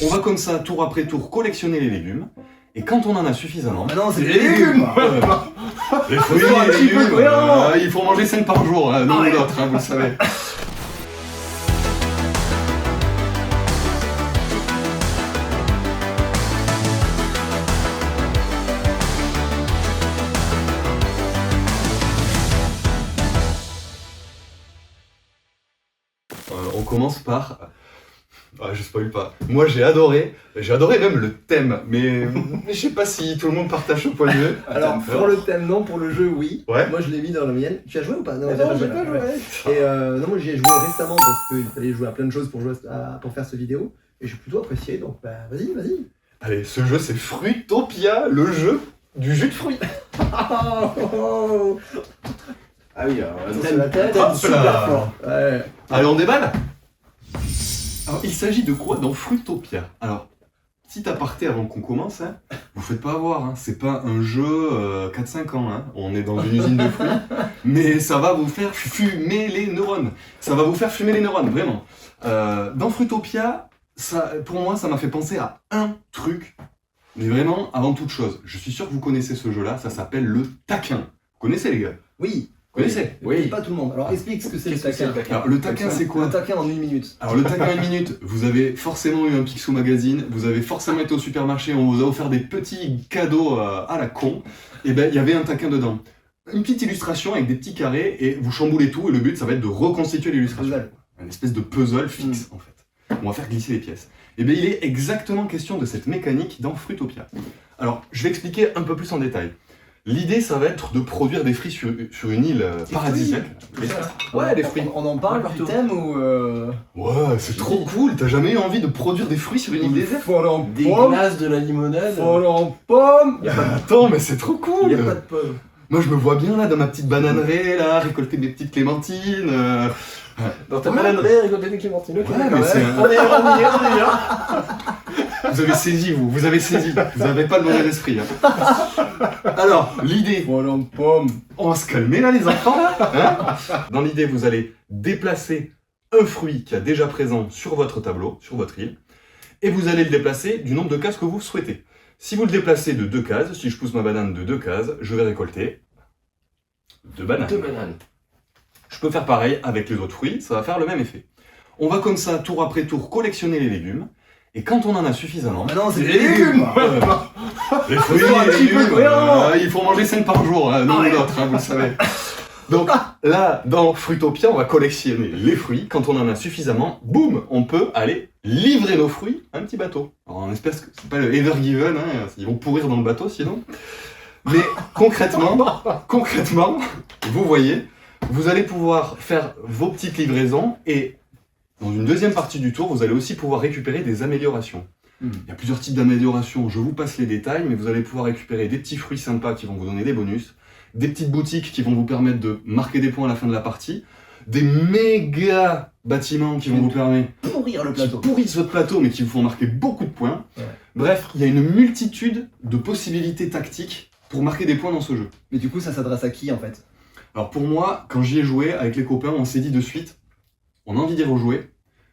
On va comme ça, tour après tour, collectionner les légumes. Et quand on en a suffisamment... Ah non, c'est des légumes. Les fruits, les légumes, il faut en manger 5 par jour, l'un ou l'autre, vous le savez. On commence par... Ah, je spoil pas. Moi j'ai adoré même le thème, mais je sais pas si tout le monde partage ce point de vue. Alors pour le thème non, pour le jeu oui. Ouais. Moi je l'ai mis dans la mienne. Tu as joué ou pas? Non, j'ai pas joué. Et non, moi j'y ai joué récemment parce qu'il fallait jouer à plein de choses pour faire cette vidéo. Et j'ai plutôt apprécié, donc bah vas-y. Allez, ce jeu c'est Fruitopia, le jeu du jus de fruits. Ah oui, alors c'est la tête, Hop super là. fort. Ouais. Allez, on déballe. Alors, il s'agit de quoi dans Fruitopia? Alors, petit aparté avant qu'on commence, hein, vous faites pas avoir, hein, c'est pas un jeu 4-5 ans, hein, on est dans une usine de fruits, mais ça va vous faire fumer les neurones. Ça va vous faire fumer les neurones, vraiment. Dans Fruitopia, ça, pour moi, ça m'a fait penser à un truc, mais vraiment, avant toute chose, je suis sûr que vous connaissez ce jeu-là, ça s'appelle le taquin. Vous connaissez les gars? Oui. Vous connaissez? Oui. Pas tout le monde. Alors explique ce que c'est le taquin. Alors, le taquin, c'est quoi? Le taquin en 1 minute. Alors le taquin en 1 minute, vous avez forcément eu un Picsou Magazine, vous avez forcément été au supermarché, on vous a offert des petits cadeaux à la con, et ben il y avait un taquin dedans. Une petite illustration avec des petits carrés, et vous chamboulez tout, et le but ça va être de reconstituer l'illustration. Une espèce de puzzle fixe en fait. On va faire glisser les pièces. Et bien il est exactement question de cette mécanique dans Fruitopia. Alors je vais expliquer un peu plus en détail. L'idée, ça va être de produire des fruits sur une île paradisiaque. Ouais, les fruits. On en parle du thème ou Ouais, c'est trop cool. T'as jamais eu envie de produire des fruits sur une île déserte? Des glaces, de la limonade. en pomme. Attends, mais c'est trop cool. Il n'y a pas de pomme. Moi, je me vois bien là dans ma petite bananerie, là, récolter des petites clémentines. Dans ta bananerie, récolter des clémentines. Ouais, mais c'est un... On est là. Vous avez saisi, vous avez saisi. Vous n'avez pas le mauvais esprit. Hein. Alors, l'idée... en pomme. On va se calmer là, les enfants. Hein. Dans l'idée, vous allez déplacer un fruit qui est déjà présent sur votre tableau, sur votre île, et vous allez le déplacer du nombre de cases que vous souhaitez. Si vous le déplacez de 2 cases, si je pousse ma banane de 2 cases, je vais récolter 2 bananes. 2 bananes. Je peux faire pareil avec les autres fruits, ça va faire le même effet. On va comme ça, tour après tour, collectionner les légumes, et quand on en a suffisamment... Mais non, c'est des légumes. Les fruits, les légumes, il faut en manger 5 par jour, l'un ou l'autre, vous le savez. Donc là, dans Fruitopia, on va collectionner les fruits. Quand on en a suffisamment, boum, on peut aller livrer nos fruits à un petit bateau. Alors on espère que c'est pas le Ever Given, hein, ils vont pourrir dans le bateau sinon. Mais concrètement, vous voyez, vous allez pouvoir faire vos petites livraisons et dans une deuxième partie du tour, vous allez aussi pouvoir récupérer des améliorations. Il y a plusieurs types d'améliorations, je vous passe les détails, mais vous allez pouvoir récupérer des petits fruits sympas qui vont vous donner des bonus, des petites boutiques qui vont vous permettre de marquer des points à la fin de la partie, des méga bâtiments qui vont vous permettre pourrir le plateau. qui pourrissent votre plateau mais qui vous font marquer beaucoup de points. Ouais. Bref, il y a une multitude de possibilités tactiques pour marquer des points dans ce jeu. Mais du coup, ça s'adresse à qui en fait? Alors pour moi, quand j'y ai joué avec les copains, on s'est dit de suite, on a envie d'y rejouer,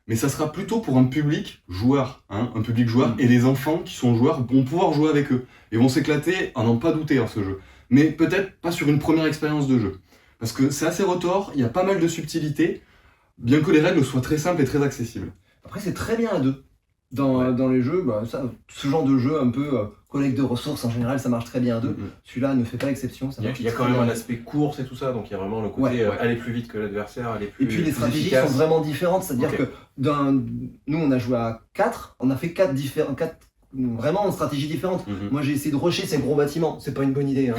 mais ça sera plutôt pour un public joueur, hein, un public joueur, et les enfants qui sont joueurs vont pouvoir jouer avec eux, et vont s'éclater à n'en pas douter dans ce jeu. Mais peut-être pas sur une première expérience de jeu. Parce que c'est assez retors, il y a pas mal de subtilités, bien que les règles soient très simples et très accessibles. Après, c'est très bien à deux. Dans les jeux, bah, ce genre de jeu un peu collecte de ressources, en général, ça marche très bien à deux. Celui-là ne fait pas exception. Ça Il y a quand même un aspect course et tout ça, donc il y a vraiment le côté aller plus vite que l'adversaire, aller plus Et puis les stratégies efficace. sont vraiment différentes, c'est-à-dire que nous on a joué à 4, on a fait 4 vraiment en stratégie différente. Moi j'ai essayé de rusher ces gros bâtiments, c'est pas une bonne idée, hein.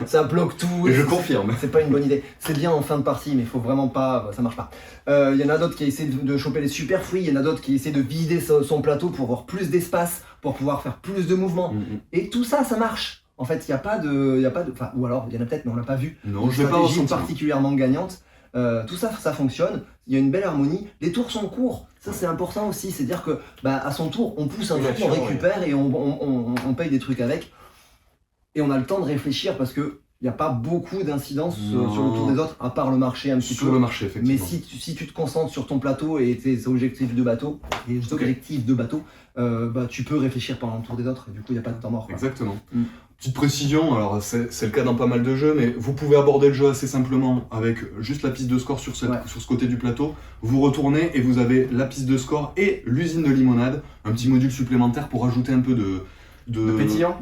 ça bloque tout. Et je confirme. C'est pas une bonne idée. C'est bien en fin de partie, mais il faut vraiment pas, ça marche pas. Il y en a d'autres qui essaient de choper les super fruits, il y en a d'autres qui essaient de vider son plateau pour avoir plus d'espace, pour pouvoir faire plus de mouvements. Et tout ça, ça marche. En fait, il n'y a pas de, enfin, ou alors il y en a peut-être, mais on l'a pas vu. Non, je vais pas ressentir. Particulièrement gagnante. Tout ça, ça fonctionne. Il y a une belle harmonie. Les tours sont courts. Ça, c'est important aussi. C'est-à-dire que, à son tour, on pousse un truc, on récupère et on paye des trucs avec. Et on a le temps de réfléchir parce que il n'y a pas beaucoup d'incidence Non. sur le tour des autres, à part le marché un petit Sur peu. le marché, Mais effectivement. si tu te concentres sur ton plateau et tes objectifs de bateau, bah, tu peux réfléchir pendant le tour des autres, et du coup il n'y a pas de temps mort. Quoi. Exactement. Mm. Petite précision, alors c'est le cas dans pas mal de jeux, mais vous pouvez aborder le jeu assez simplement avec juste la piste de score sur ce côté du plateau. Vous retournez et vous avez la piste de score et l'usine de limonade, un petit module supplémentaire pour ajouter un peu de pétillant.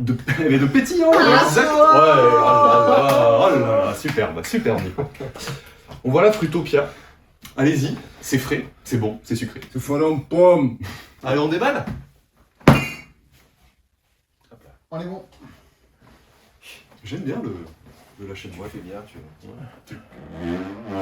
Mais de pétillant, exact. Ouais, oh là là, superbe, Nico. On voit la Fruitopia. Allez-y, c'est frais, c'est bon, c'est sucré. C'est fondant pomme. Allez, on déballe. On est bon. J'aime bien le lâcher de voix. Moi, fais bien, tu vois.